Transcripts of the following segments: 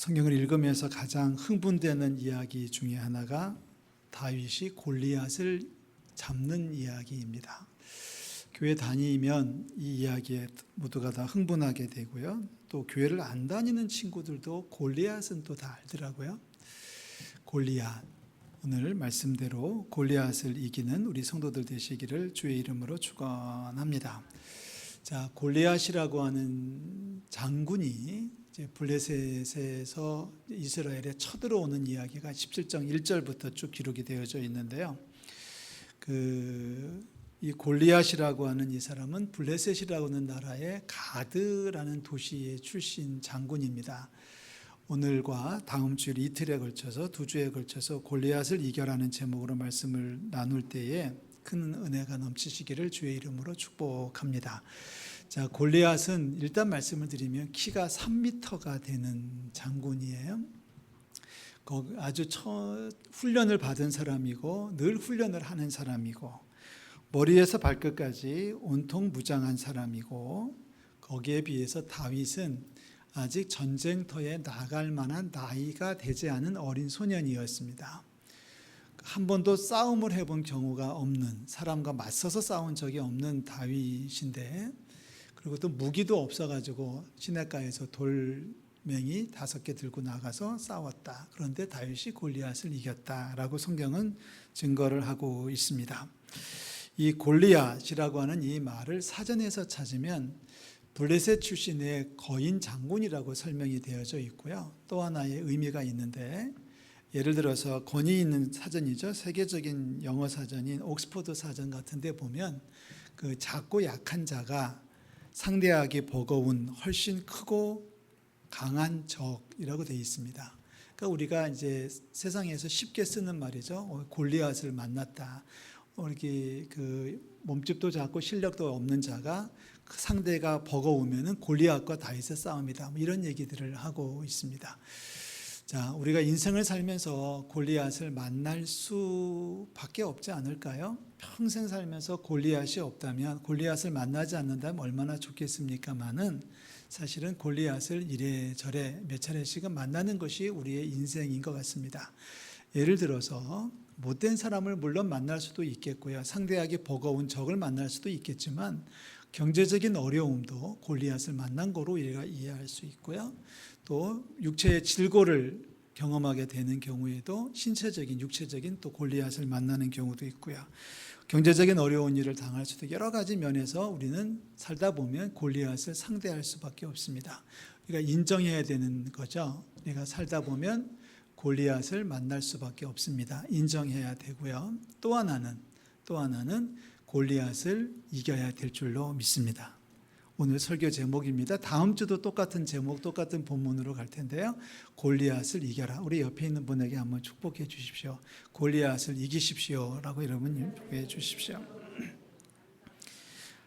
성경을 읽으면서 가장 흥분되는 이야기 중에 하나가 다윗이 골리앗을 잡는 이야기입니다. 교회 다니면 이 이야기에 모두가 다 흥분하게 되고요. 또 교회를 안 다니는 친구들도 골리앗은 또 다 알더라고요. 골리앗, 오늘 말씀대로 골리앗을 이기는 우리 성도들 되시기를 주의 이름으로 축원합니다. 자, 골리앗이라고 하는 장군이 이제 블레셋에서 이스라엘에 쳐들어오는 이야기가 17장 1절부터 쭉 기록이 되어져 있는데요. 이 골리앗이라고 하는 이 사람은 블레셋이라고 하는 나라의 가드라는 도시의 출신 장군입니다. 오늘과 다음 주일 이틀에 걸쳐서 두 주에 걸쳐서 골리앗을 이겨라는 제목으로 말씀을 나눌 때에 큰 은혜가 넘치시기를 주의 이름으로 축복합니다. 자, 골리앗은 일단 말씀을 드리면 키가 3m가 되는 장군이에요. 아주 훈련을 받은 사람이고 늘 훈련을 하는 사람이고 머리에서 발끝까지 온통 무장한 사람이고 거기에 비해서 다윗은 아직 전쟁터에 나갈 만한 나이가 되지 않은 어린 소년이었습니다. 한 번도 싸움을 해본 경우가 없는, 사람과 맞서서 싸운 적이 없는 다윗인데, 그리고 또 무기도 없어가지고 시냇가에서 돌멩이 5개 들고 나가서 싸웠다. 그런데 다윗이 골리앗을 이겼다라고 성경은 증거를 하고 있습니다. 이 골리앗이라고 하는 이 말을 사전에서 찾으면 블레셋 출신의 거인 장군이라고 설명이 되어져 있고요. 또 하나의 의미가 있는데, 예를 들어서 권위 있는 사전이죠. 세계적인 영어 사전인 옥스퍼드 사전 같은 데 보면 그 작고 약한 자가 상대하기 버거운 훨씬 크고 강한 적이라고 되어 있습니다. 그러니까 우리가 이제 세상에서 쉽게 쓰는 말이죠. 골리앗을 만났다. 이렇게 몸집도 작고 실력도 없는 자가 상대가 버거우면은 골리앗과 다윗의 싸움이다. 이런 얘기들을 하고 있습니다. 자, 우리가 인생을 살면서 골리앗을 만날 수밖에 없지 않을까요? 평생 살면서 골리앗이 없다면, 골리앗을 만나지 않는다면 얼마나 좋겠습니까마는 사실은 골리앗을 이래저래 몇 차례씩은 만나는 것이 우리의 인생인 것 같습니다. 예를 들어서 못된 사람을 물론 만날 수도 있겠고요. 상대하기 버거운 적을 만날 수도 있겠지만 경제적인 어려움도 골리앗을 만난 거로 우리가 이해할 수 있고요. 또 육체의 질고를 경험하게 되는 경우에도 신체적인, 육체적인 또 골리앗을 만나는 경우도 있고요. 경제적인 어려운 일을 당할 수도 여러 가지 면에서 우리는 살다 보면 골리앗을 상대할 수밖에 없습니다. 우리가 인정해야 되는 거죠. 우리가 살다 보면 골리앗을 만날 수밖에 없습니다. 인정해야 되고요. 또 하나는 골리앗을 이겨야 될 줄로 믿습니다. 오늘 설교 제목입니다. 다음 주도 똑같은 제목, 똑같은 본문으로 갈 텐데요. 골리앗을 이겨라. 우리 옆에 있는 분에게 한번 축복해 주십시오. 골리앗을 이기십시오 라고 여러분 축복해 주십시오.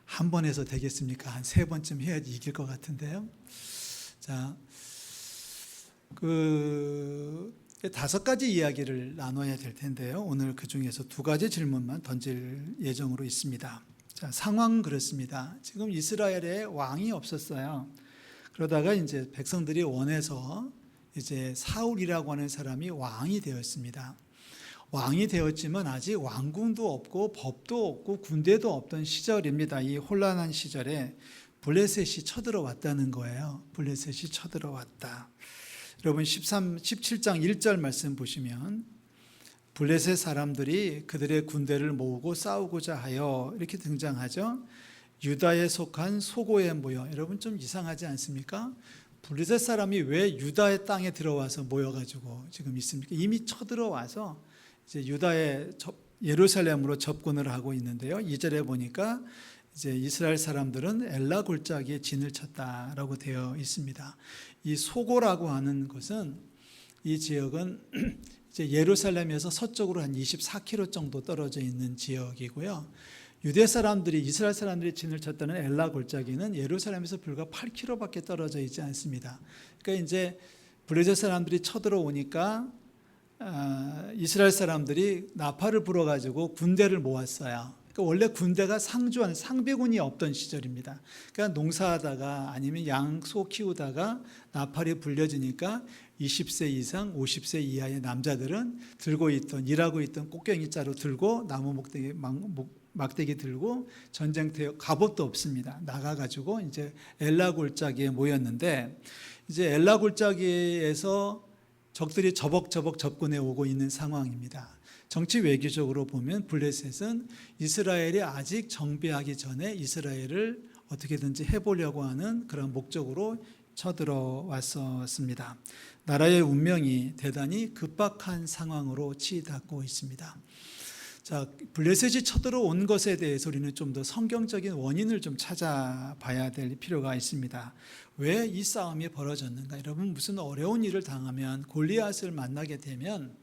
한 번 해서 되겠습니까? 한 3번쯤 해야지 이길 것 같은데요. 자, 5가지 이야기를 나눠야 될 텐데요. 오늘 그 중에서 2가지 질문만 던질 예정으로 있습니다. 자, 상황은 그렇습니다. 지금 이스라엘에 왕이 없었어요. 그러다가 이제 백성들이 원해서 이제 사울이라고 하는 사람이 왕이 되었습니다. 왕이 되었지만 아직 왕궁도 없고 법도 없고 군대도 없던 시절입니다. 이 혼란한 시절에 블레셋이 쳐들어왔다는 거예요. 블레셋이 쳐들어왔다. 여러분 17장 1절 말씀 보시면 블레셋 사람들이 그들의 군대를 모으고 싸우고자 하여 이렇게 등장하죠. 유다에 속한 소고에 모여. 여러분 좀 이상하지 않습니까? 블레셋 사람이 왜 유다의 땅에 들어와서 모여가지고 지금 있습니까? 이미 쳐들어와서 이제 유다의 예루살렘으로 접근을 하고 있는데요. 2절에 보니까 이제 이스라엘 사람들은 엘라 골짜기에 진을 쳤다라고 되어 있습니다. 이 소고라고 하는 것은, 이 지역은 이제 예루살렘에서 서쪽으로 한 24km 정도 떨어져 있는 지역이고요. 유대 사람들이, 이스라엘 사람들이 진을 쳤다는 엘라 골짜기는 예루살렘에서 불과 8km밖에 떨어져 있지 않습니다. 그러니까 이제 블레셋 사람들이 쳐들어오니까 이스라엘 사람들이 나팔을 불어가지고 군대를 모았어요. 그러니까 원래 군대가 상비군이 없던 시절입니다. 그러니까 농사하다가 아니면 양, 소 키우다가 나팔이 불려지니까 20세 이상 50세 이하의 남자들은 들고 있던 일하고 있던 꽃갱이 자루 들고 나무 막대기 들고 전쟁터에 갑옷도 없습니다. 나가가지고 이제 엘라 골짜기에 모였는데 이제 엘라 골짜기에서 적들이 저벅저벅 접근해 오고 있는 상황입니다. 정치 외교적으로 보면 블레셋은 이스라엘이 아직 정비하기 전에 이스라엘을 어떻게든지 해보려고 하는 그런 목적으로 쳐들어왔었습니다. 나라의 운명이 대단히 급박한 상황으로 치닫고 있습니다. 자, 블레셋이 쳐들어온 것에 대해서 우리는 좀 더 성경적인 원인을 좀 찾아봐야 될 필요가 있습니다. 왜 이 싸움이 벌어졌는가? 여러분, 무슨 어려운 일을 당하면 골리앗을 만나게 되면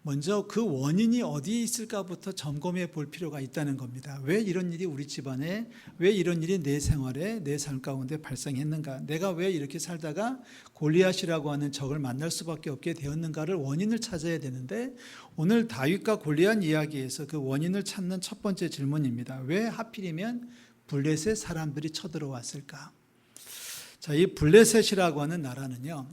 먼저 그 원인이 어디에 있을까부터 점검해 볼 필요가 있다는 겁니다. 왜 이런 일이 우리 집안에, 왜 이런 일이 내 생활에, 내 삶 가운데 발생했는가? 내가 왜 이렇게 살다가 골리앗이라고 하는 적을 만날 수밖에 없게 되었는가를 원인을 찾아야 되는데, 오늘 다윗과 골리앗 이야기에서 그 원인을 찾는 첫 번째 질문입니다. 왜 하필이면 블레셋 사람들이 쳐들어왔을까? 자, 이 블레셋이라고 하는 나라는요,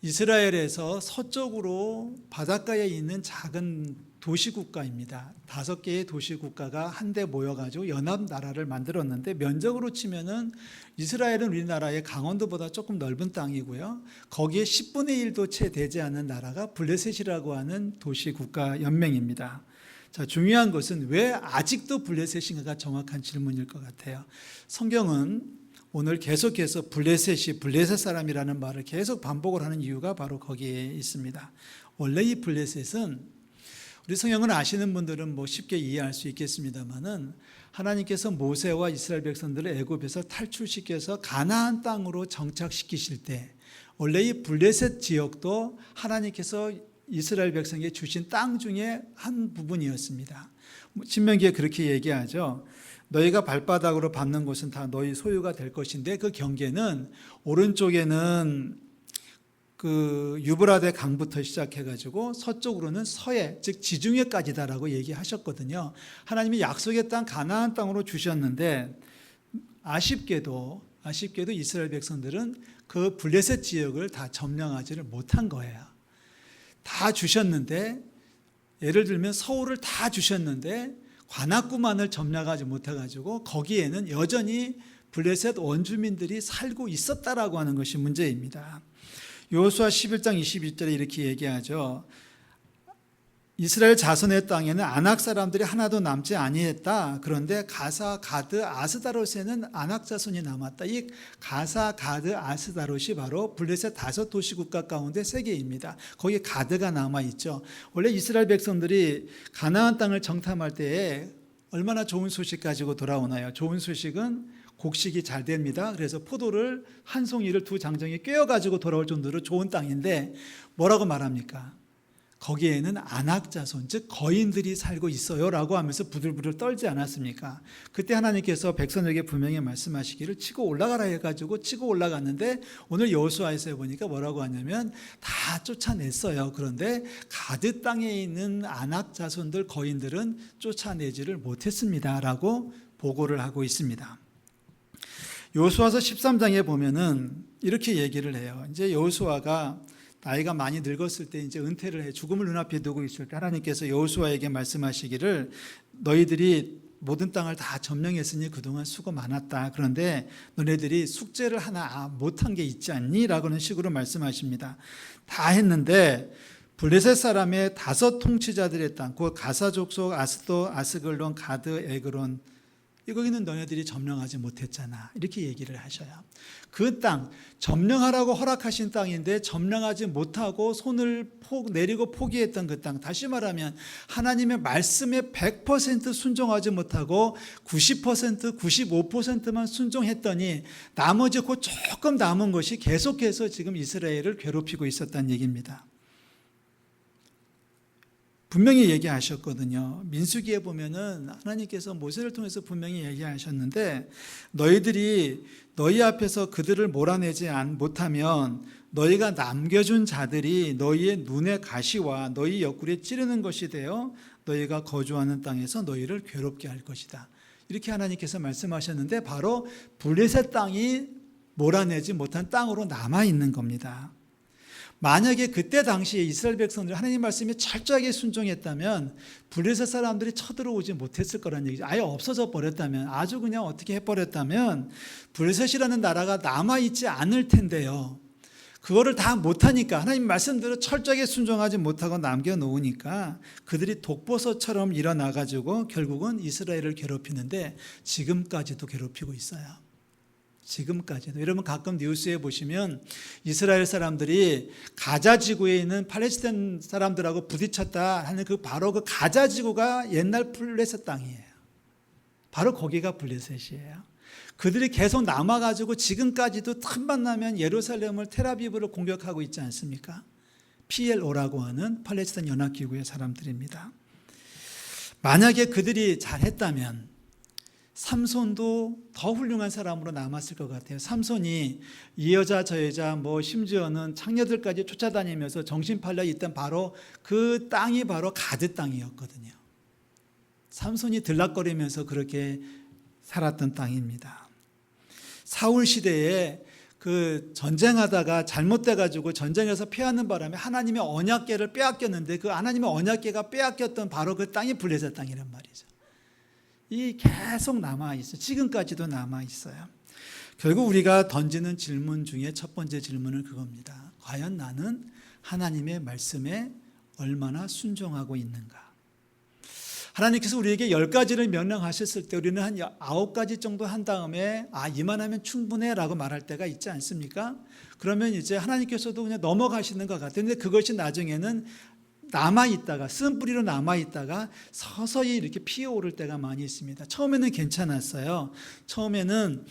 이스라엘에서 서쪽으로 바닷가에 있는 작은 도시국가입니다. 5개의 도시국가가 한데 모여가지고 연합나라를 만들었는데, 면적으로 치면은 이스라엘은 우리나라의 강원도보다 조금 넓은 땅이고요. 거기에 10분의 1도 채 되지 않는 나라가 블레셋이라고 하는 도시국가 연맹입니다. 자, 중요한 것은 왜 아직도 블레셋인가가 정확한 질문일 것 같아요. 성경은 오늘 계속해서 블레셋 사람이라는 말을 계속 반복을 하는 이유가 바로 거기에 있습니다. 원래 이 블레셋은, 우리 성경을 아시는 분들은 뭐 쉽게 이해할 수 있겠습니다만은, 하나님께서 모세와 이스라엘 백성들을 애굽에서 탈출시켜서 가나안 땅으로 정착시키실 때 원래 이 블레셋 지역도 하나님께서 이스라엘 백성에게 주신 땅 중에 한 부분이었습니다. 신명기에 그렇게 얘기하죠. 너희가 발바닥으로 밟는 곳은 다 너희 소유가 될 것인데, 그 경계는 오른쪽에는 그 유브라데 강부터 시작해가지고 서쪽으로는 서해, 즉 지중해까지다라고 얘기하셨거든요. 하나님이 약속의 땅 가나안 땅으로 주셨는데, 아쉽게도 이스라엘 백성들은 그 블레셋 지역을 다 점령하지를 못한 거예요. 다 주셨는데, 예를 들면 서울을 다 주셨는데 관악구만을 점령하지 못해가지고 거기에는 여전히 블레셋 원주민들이 살고 있었다라고 하는 것이 문제입니다. 여호수아 11장 22절에 이렇게 얘기하죠. 이스라엘 자손의 땅에는 아낙 사람들이 하나도 남지 아니했다. 그런데 가사, 가드, 아스다롯에는 아낙 자손이 남았다. 이 가사, 가드, 아스다롯이 바로 블레셋 5도시 국가 가운데 3개입니다. 거기에 가드가 남아있죠. 원래 이스라엘 백성들이 가나안 땅을 정탐할 때에 얼마나 좋은 소식 가지고 돌아오나요? 좋은 소식은 곡식이 잘 됩니다. 그래서 포도를 한 송이를 2장정이 꿰어가지고 돌아올 정도로 좋은 땅인데 뭐라고 말합니까? 거기에는 아낙 자손, 즉 거인들이 살고 있어요 라고 하면서 부들부들 떨지 않았습니까? 그때 하나님께서 백성에게 분명히 말씀하시기를 치고 올라가라 해가지고 치고 올라갔는데, 오늘 여호수아에서 보니까 뭐라고 하냐면 다 쫓아냈어요. 그런데 가드 땅에 있는 아낙 자손들, 거인들은 쫓아내지를 못했습니다 라고 보고를 하고 있습니다. 여호수아서 13장에 보면은 이렇게 얘기를 해요. 이제 여호수아가 나이가 많이 늙었을 때 이제 은퇴를 해 죽음을 눈앞에 두고 있을 때 하나님께서 여호수아에게 말씀하시기를 너희들이 모든 땅을 다 점령했으니 그동안 수고 많았다. 그런데 너네들이 숙제를 하나 못한 게 있지 않니? 라고는 식으로 말씀하십니다. 다 했는데 블레셋 사람의 5 통치자들의 땅, 그 가사 족속 아스도, 아스글론, 가드, 에그론, 거기는 너네들이 점령하지 못했잖아. 이렇게 얘기를 하셔요. 그 땅, 점령하라고 허락하신 땅인데 점령하지 못하고 손을 내리고 포기했던 그 땅, 다시 말하면 하나님의 말씀에 100% 순종하지 못하고 90%, 95%만 순종했더니 나머지 그 조금 남은 것이 계속해서 지금 이스라엘을 괴롭히고 있었다는 얘기입니다. 분명히 얘기하셨거든요. 민수기에 보면은 하나님께서 모세를 통해서 분명히 얘기하셨는데, 너희들이 너희 앞에서 그들을 몰아내지 못하면 너희가 남겨준 자들이 너희의 눈의 가시와 너희 옆구리에 찌르는 것이 되어 너희가 거주하는 땅에서 너희를 괴롭게 할 것이다. 이렇게 하나님께서 말씀하셨는데, 바로 블레셋 땅이 몰아내지 못한 땅으로 남아 있는 겁니다. 만약에 그때 당시에 이스라엘 백성들이 하나님 말씀에 철저하게 순종했다면 블레셋 사람들이 쳐들어오지 못했을 거란 얘기죠. 아예 없어져 버렸다면, 아주 그냥 어떻게 해버렸다면 블레셋이라는 나라가 남아있지 않을 텐데요. 그거를 다 못하니까, 하나님 말씀대로 철저하게 순종하지 못하고 남겨놓으니까 그들이 독버섯처럼 일어나가지고 결국은 이스라엘을 괴롭히는데 지금까지도 괴롭히고 있어요. 지금까지도. 여러분 가끔 뉴스에 보시면 이스라엘 사람들이 가자 지구에 있는 팔레스타인 사람들하고 부딪혔다 하는 바로 그 가자 지구가 옛날 블레셋 땅이에요. 바로 거기가 블레셋이에요. 그들이 계속 남아가지고 지금까지도 틈만 나면 예루살렘을 텔아비브를 공격하고 있지 않습니까? PLO라고 하는 팔레스타인 연합기구의 사람들입니다. 만약에 그들이 잘했다면 삼손도 더 훌륭한 사람으로 남았을 것 같아요. 삼손이 이 여자 저 여자 심지어는 창녀들까지 쫓아다니면서 정신 팔려 있던 바로 그 땅이 바로 가드 땅이었거든요. 삼손이 들락거리면서 그렇게 살았던 땅입니다. 사울 시대에 그 전쟁하다가 잘못돼가지고 전쟁에서 패하는 바람에 하나님의 언약궤를 빼앗겼는데 그 하나님의 언약궤가 빼앗겼던 바로 그 땅이 블레셋 땅이란 말이죠. 이 계속 남아있어요. 지금까지도 남아있어요. 결국 우리가 던지는 질문 중에 첫 번째 질문은 그겁니다. 과연 나는 하나님의 말씀에 얼마나 순종하고 있는가? 하나님께서 우리에게 10가지를 명령하셨을 때 우리는 한 9가지 정도 한 다음에 이만하면 충분해 라고 말할 때가 있지 않습니까? 그러면 이제 하나님께서도 그냥 넘어가시는 것 같은데 그것이 나중에는 남아있다가 쓴뿌리로 남아있다가 서서히 이렇게 피어오를 때가 많이 있습니다. 처음에는 괜찮았어요. 처음에는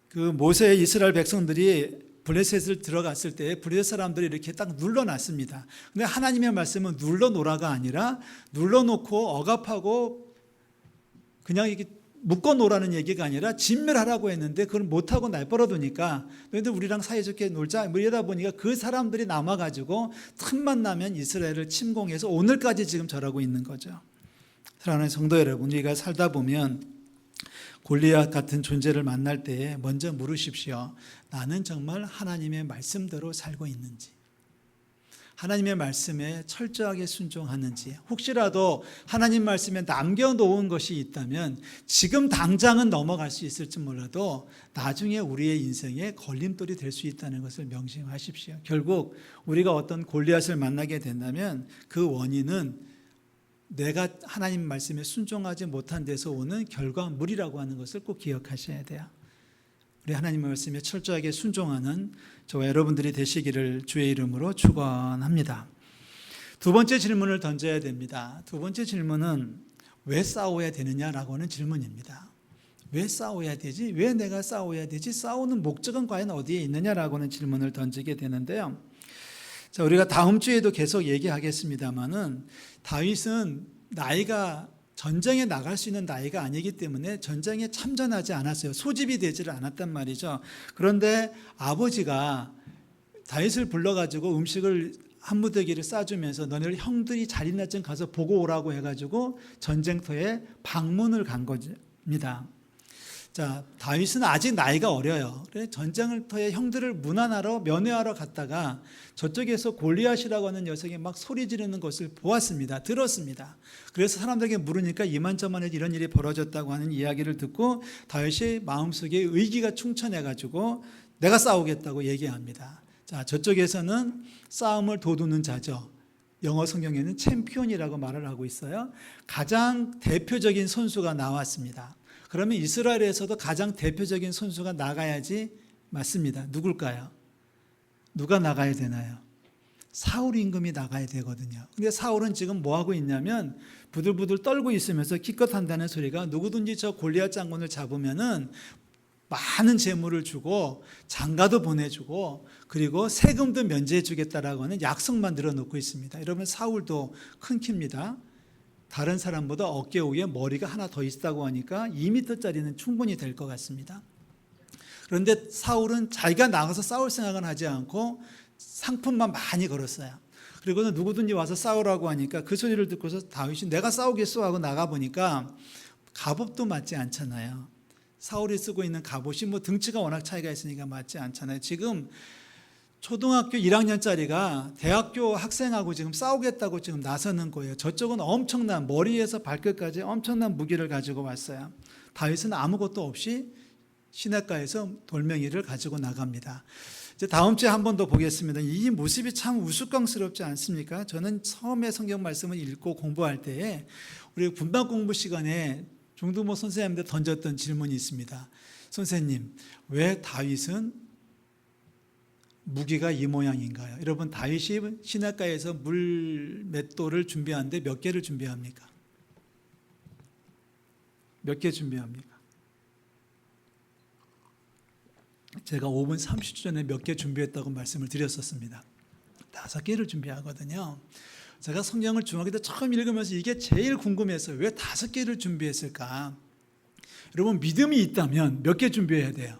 그 모세 이스라엘 백성들이 블레셋을 들어갔을 때 블레셋 사람들이 이렇게 딱 눌러놨습니다. 근데 하나님의 말씀은 눌러놓으라가 아니라 눌러놓고 억압하고 그냥 이렇게 묶어놓으라는 얘기가 아니라 진멸하라고 했는데 그걸 못하고 날벌어두니까 너희들 우리랑 사이좋게 놀자 이러다 보니까 그 사람들이 남아가지고 틈만 나면 이스라엘을 침공해서 오늘까지 지금 저러고 있는 거죠. 사랑하는 성도 여러분, 우리가 살다 보면 골리앗 같은 존재를 만날 때에 먼저 물으십시오. 나는 정말 하나님의 말씀대로 살고 있는지, 하나님의 말씀에 철저하게 순종하는지, 혹시라도 하나님 말씀에 남겨놓은 것이 있다면 지금 당장은 넘어갈 수 있을지 몰라도 나중에 우리의 인생에 걸림돌이 될 수 있다는 것을 명심하십시오. 결국 우리가 어떤 골리앗을 만나게 된다면 그 원인은 내가 하나님 말씀에 순종하지 못한 데서 오는 결과물이라고 하는 것을 꼭 기억하셔야 돼요. 우리 하나님 말씀에 철저하게 순종하는 저와 여러분들이 되시기를 주의 이름으로 축원합니다. 두 번째 질문을 던져야 됩니다. 두 번째 질문은 왜 싸워야 되느냐라고 하는 질문입니다. 왜 싸워야 되지? 왜 내가 싸워야 되지? 싸우는 목적은 과연 어디에 있느냐라고 하는 질문을 던지게 되는데요. 자, 우리가 다음 주에도 계속 얘기하겠습니다만은 다윗은 나이가 전쟁에 나갈 수 있는 나이가 아니기 때문에 전쟁에 참전하지 않았어요. 소집이 되지를 않았단 말이죠. 그런데 아버지가 다윗을 불러가지고 음식을 한 무더기를 싸주면서 너네들 형들이 잘 있나 좀 가서 보고 오라고 해가지고 전쟁터에 방문을 간 겁니다. 자, 다윗은 아직 나이가 어려요. 그래서 전쟁터에 형들을 문안하러 면회하러 갔다가 저쪽에서 골리앗이라고 하는 녀석이 막 소리 지르는 것을 보았습니다. 들었습니다. 그래서 사람들에게 물으니까 이만저만에 이런 일이 벌어졌다고 하는 이야기를 듣고 다윗이 마음속에 의기가 충천해가지고 내가 싸우겠다고 얘기합니다. 자, 저쪽에서는 싸움을 도두는 자죠. 영어 성경에는 챔피언이라고 말을 하고 있어요. 가장 대표적인 선수가 나왔습니다. 그러면 이스라엘에서도 가장 대표적인 선수가 나가야지 맞습니다. 누굴까요? 누가 나가야 되나요? 사울 임금이 나가야 되거든요. 근데 사울은 지금 뭐 하고 있냐면 부들부들 떨고 있으면서 기껏 한다는 소리가 누구든지 저 골리앗 장군을 잡으면은 많은 재물을 주고 장가도 보내주고 그리고 세금도 면제해 주겠다라고 하는 약속만 늘어놓고 있습니다. 여러분 사울도 큰 키입니다. 다른 사람보다 어깨 위에 머리가 하나 더 있다고 하니까 2m짜리는 충분히 될 것 같습니다. 그런데 사울은 자기가 나가서 싸울 생각은 하지 않고 상품만 많이 걸었어요. 그리고는 누구든지 와서 싸우라고 하니까 그 소리를 듣고서 다윗이 내가 싸우겠어 하고 나가보니까 갑옷도 맞지 않잖아요. 사울이 쓰고 있는 갑옷이 등치가 워낙 차이가 있으니까 맞지 않잖아요. 지금 초등학교 1학년짜리가 대학교 학생하고 지금 싸우겠다고 지금 나서는 거예요. 저쪽은 엄청난, 머리에서 발끝까지 엄청난 무기를 가지고 왔어요. 다윗은 아무것도 없이 시냇가에서 돌멩이를 가지고 나갑니다. 이제 다음 주에 한 번 더 보겠습니다. 이 모습이 참 우스꽝스럽지 않습니까? 저는 처음에 성경 말씀을 읽고 공부할 때에 우리 분반 공부 시간에 종두모 선생님한테 던졌던 질문이 있습니다. 선생님, 왜 다윗은 무기가 이 모양인가요? 여러분, 다윗이 시냇가에서 물 맷돌을 준비하는데 몇 개를 준비합니까? 몇 개 준비합니까? 제가 5분 30초 전에 몇 개 준비했다고 말씀을 드렸었습니다. 5개를 준비하거든요. 제가 성경을 중학교 때 처음 읽으면서 이게 제일 궁금했어요. 왜 5개를 준비했을까? 여러분, 믿음이 있다면 몇 개 준비해야 돼요?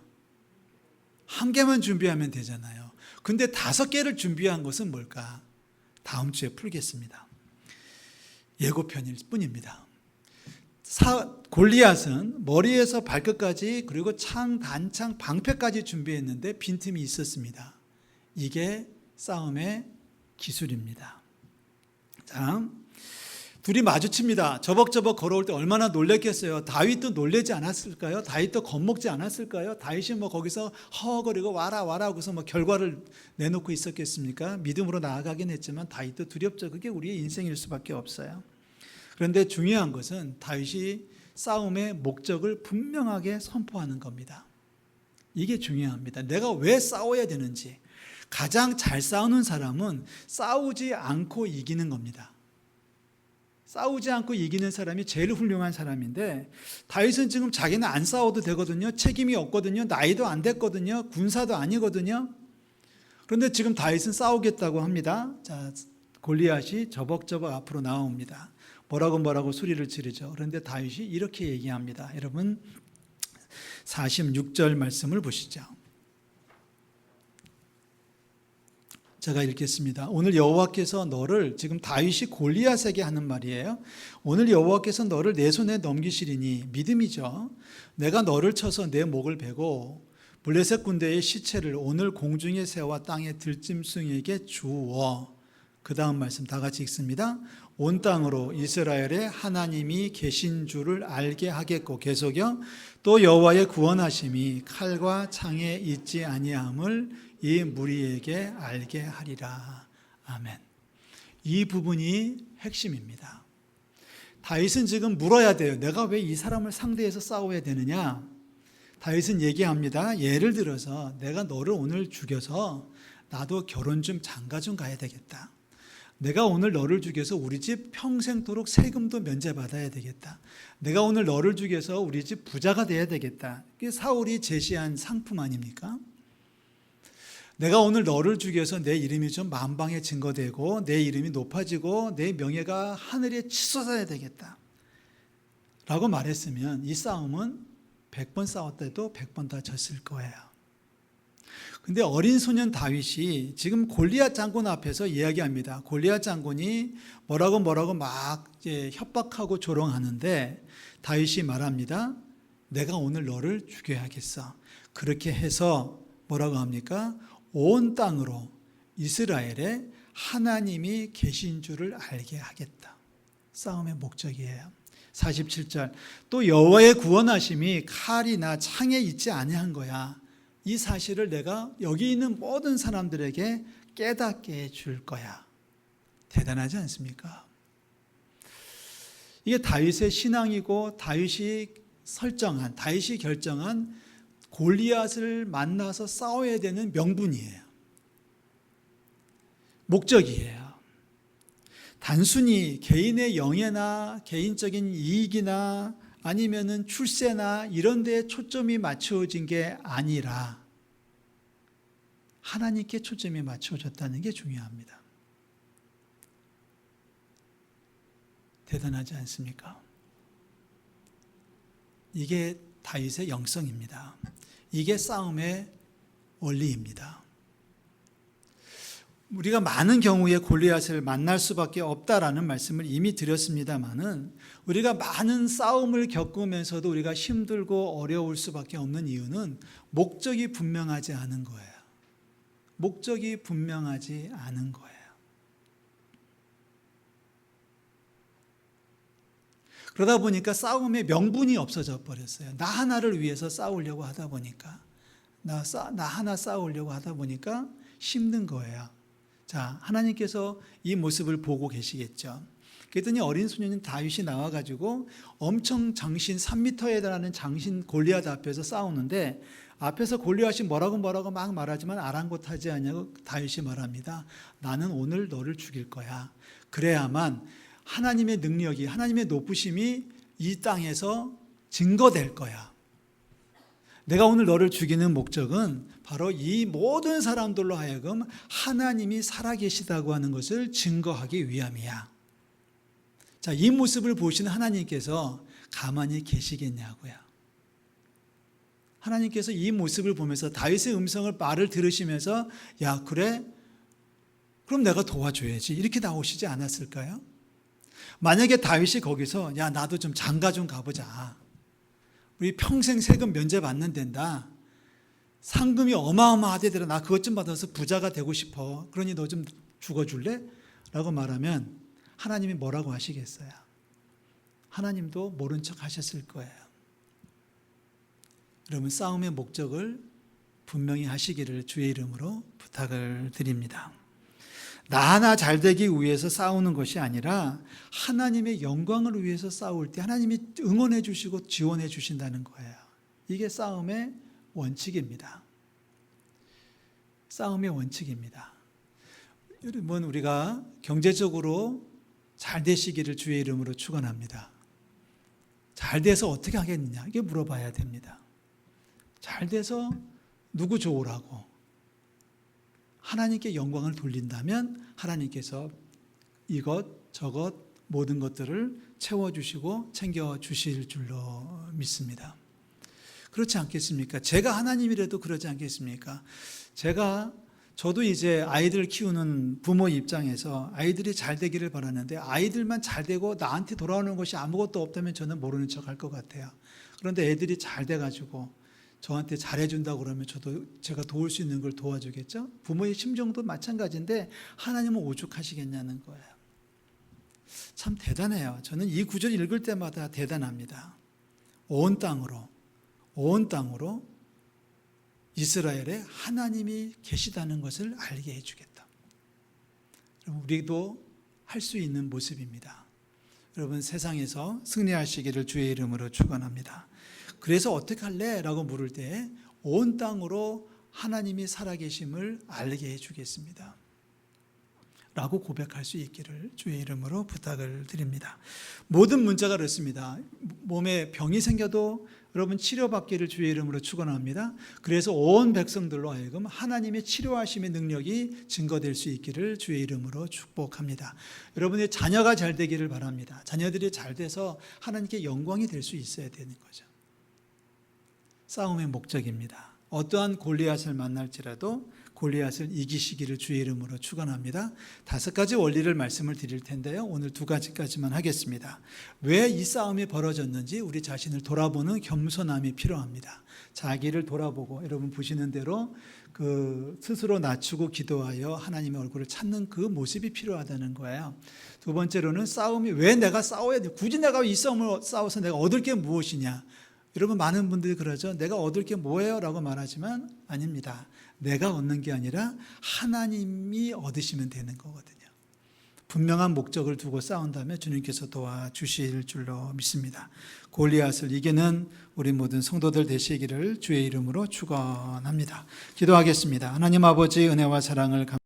1개만 준비하면 되잖아요. 근데 5개를 준비한 것은 뭘까? 다음 주에 풀겠습니다. 예고편일 뿐입니다. 골리앗은 머리에서 발끝까지 그리고 창, 단창, 방패까지 준비했는데 빈틈이 있었습니다. 이게 싸움의 기술입니다. 자, 둘이 마주칩니다. 저벅저벅 걸어올 때 얼마나 놀랬겠어요. 다윗도 놀라지 않았을까요? 다윗도 겁먹지 않았을까요? 다윗이 거기서 허거리고 와라 하고서 결과를 내놓고 있었겠습니까? 믿음으로 나아가긴 했지만 다윗도 두렵죠. 그게 우리의 인생일 수밖에 없어요. 그런데 중요한 것은 다윗이 싸움의 목적을 분명하게 선포하는 겁니다. 이게 중요합니다. 내가 왜 싸워야 되는지. 가장 잘 싸우는 사람은 싸우지 않고 이기는 겁니다. 싸우지 않고 이기는 사람이 제일 훌륭한 사람인데 다윗은 지금 자기는 안 싸워도 되거든요. 책임이 없거든요. 나이도 안 됐거든요. 군사도 아니거든요. 그런데 지금 다윗은 싸우겠다고 합니다. 자, 골리앗이 저벅저벅 앞으로 나옵니다. 뭐라고 소리를 지르죠. 그런데 다윗이 이렇게 얘기합니다. 여러분 46절 말씀을 보시죠. 제가 읽겠습니다. 오늘 여호와께서 너를, 지금 다윗이 골리앗에게 하는 말이에요. 오늘 여호와께서 너를 내 손에 넘기시리니, 믿음이죠. 내가 너를 쳐서 내 목을 베고 블레셋 군대의 시체를 오늘 공중의 새와 땅의 들짐승에게 주어. 그 다음 말씀 다 같이 읽습니다. 온 땅으로 이스라엘의 하나님이 계신 줄을 알게 하겠고, 계속요. 또 여호와의 구원하심이 칼과 창에 있지 아니함을 이 무리에게 알게 하리라. 아멘. 이 부분이 핵심입니다. 다윗은 지금 물어야 돼요. 내가 왜 이 사람을 상대해서 싸워야 되느냐? 다윗은 얘기합니다. 예를 들어서 내가 너를 오늘 죽여서 나도 결혼 좀 장가 좀 가야 되겠다. 내가 오늘 너를 죽여서 우리 집 평생토록 세금도 면제받아야 되겠다. 내가 오늘 너를 죽여서 우리 집 부자가 돼야 되겠다. 이게 사울이 제시한 상품 아닙니까? 내가 오늘 너를 죽여서 내 이름이 좀 만방에 증거되고 내 이름이 높아지고 내 명예가 하늘에 치솟아야 되겠다 라고 말했으면 이 싸움은 100번 싸웠다도 100번 다 졌을 거예요. 근데 어린 소년 다윗이 지금 골리앗 장군 앞에서 이야기합니다. 골리앗 장군이 뭐라고 막 이제 협박하고 조롱하는데 다윗이 말합니다. 내가 오늘 너를 죽여야겠어. 그렇게 해서 뭐라고 합니까? 온 땅으로 이스라엘에 하나님이 계신 줄을 알게 하겠다. 싸움의 목적이에요. 47절. 또 여호와의 구원하심이 칼이나 창에 있지 아니한 거야. 이 사실을 내가 여기 있는 모든 사람들에게 깨닫게 해줄 거야. 대단하지 않습니까? 이게 다윗의 신앙이고 다윗이 결정한 골리앗을 만나서 싸워야 되는 명분이에요. 목적이에요. 단순히 개인의 영예나 개인적인 이익이나 아니면은 출세나 이런 데에 초점이 맞춰진 게 아니라 하나님께 초점이 맞춰졌다는 게 중요합니다. 대단하지 않습니까? 이게 다윗의 영성입니다. 이게 싸움의 원리입니다. 우리가 많은 경우에 골리앗을 만날 수밖에 없다라는 말씀을 이미 드렸습니다마는 우리가 많은 싸움을 겪으면서도 우리가 힘들고 어려울 수밖에 없는 이유는 목적이 분명하지 않은 거예요. 목적이 분명하지 않은 거예요. 그러다 보니까 싸움의 명분이 없어져 버렸어요. 나 하나를 위해서 싸우려고 하다 보니까, 나 하나 싸우려고 하다 보니까 힘든 거예요. 자, 하나님께서 이 모습을 보고 계시겠죠. 그랬더니 어린 소년인 다윗이 나와가지고 엄청 장신 3m에 달하는 장신 골리앗 앞에서 싸우는데, 앞에서 골리앗이 뭐라고 막 말하지만 아랑곳하지 않냐고 다윗이 말합니다. 나는 오늘 너를 죽일 거야. 그래야만 하나님의 능력이, 하나님의 높으심이 이 땅에서 증거될 거야. 내가 오늘 너를 죽이는 목적은 바로 이 모든 사람들로 하여금 하나님이 살아계시다고 하는 것을 증거하기 위함이야. 자, 이 모습을 보시는 하나님께서 가만히 계시겠냐고요. 하나님께서 이 모습을 보면서 다윗의 말을 들으시면서, 야, 그래? 그럼 내가 도와줘야지. 이렇게 나오시지 않았을까요? 만약에 다윗이 거기서, 야, 나도 좀 장가 좀 가보자. 우리 평생 세금 면제받는 데다. 상금이 어마어마하대더라. 나 그것 좀 받아서 부자가 되고 싶어. 그러니 너 좀 죽어줄래? 라고 말하면 하나님이 뭐라고 하시겠어요? 하나님도 모른 척 하셨을 거예요. 여러분, 싸움의 목적을 분명히 하시기를 주의 이름으로 부탁을 드립니다. 나 하나 잘 되기 위해서 싸우는 것이 아니라 하나님의 영광을 위해서 싸울 때 하나님이 응원해 주시고 지원해 주신다는 거예요. 이게 싸움의 원칙입니다. 싸움의 원칙입니다. 여러분, 우리가 경제적으로 잘 되시기를 주의 이름으로 축원합니다. 잘 돼서 어떻게 하겠느냐, 이게 물어봐야 됩니다. 잘 돼서 누구 좋으라고? 하나님께 영광을 돌린다면 하나님께서 이것 저것 모든 것들을 채워주시고 챙겨주실 줄로 믿습니다. 그렇지 않겠습니까? 제가 하나님이라도 그러지 않겠습니까? 저도 이제 아이들 키우는 부모 입장에서 아이들이 잘 되기를 바라는데, 아이들만 잘 되고 나한테 돌아오는 것이 아무것도 없다면 저는 모르는 척 할 것 같아요. 그런데 애들이 잘 돼가지고 저한테 잘해준다고 그러면 제가 도울 수 있는 걸 도와주겠죠? 부모의 심정도 마찬가지인데 하나님은 오죽하시겠냐는 거예요. 참 대단해요. 저는 이 구절 읽을 때마다 대단합니다. 온 땅으로 이스라엘에 하나님이 계시다는 것을 알게 해주겠다. 여러분, 우리도 할 수 있는 모습입니다. 여러분, 세상에서 승리하시기를 주의 이름으로 축원합니다. 그래서 어떻게 할래? 라고 물을 때 온 땅으로 하나님이 살아계심을 알게 해주겠습니다. 라고 고백할 수 있기를 주의 이름으로 부탁을 드립니다. 모든 문제가 그렇습니다. 몸에 병이 생겨도 여러분 치료받기를 주의 이름으로 축원합니다. 그래서 온 백성들로 하여금 하나님의 치료하심의 능력이 증거될 수 있기를 주의 이름으로 축복합니다. 여러분의 자녀가 잘 되기를 바랍니다. 자녀들이 잘 돼서 하나님께 영광이 될 수 있어야 되는 거죠. 싸움의 목적입니다. 어떠한 골리앗을 만날지라도 골리앗을 이기시기를 주의 이름으로 축원합니다. 5가지 원리를 말씀을 드릴 텐데요. 오늘 2가지까지만 하겠습니다. 왜 이 싸움이 벌어졌는지 우리 자신을 돌아보는 겸손함이 필요합니다. 자기를 돌아보고 여러분 보시는 대로 스스로 낮추고 기도하여 하나님의 얼굴을 찾는 그 모습이 필요하다는 거예요. 2번째로는 싸움이 왜 내가 싸워야 돼? 굳이 내가 이 싸움을 싸워서 내가 얻을 게 무엇이냐? 여러분, 많은 분들이 그러죠. 내가 얻을 게 뭐예요? 라고 말하지만 아닙니다. 내가 얻는 게 아니라 하나님이 얻으시면 되는 거거든요. 분명한 목적을 두고 싸운다면 주님께서 도와주실 줄로 믿습니다. 골리앗을 이기는 우리 모든 성도들 되시기를 주의 이름으로 축원합니다. 기도하겠습니다. 하나님 아버지, 은혜와 사랑을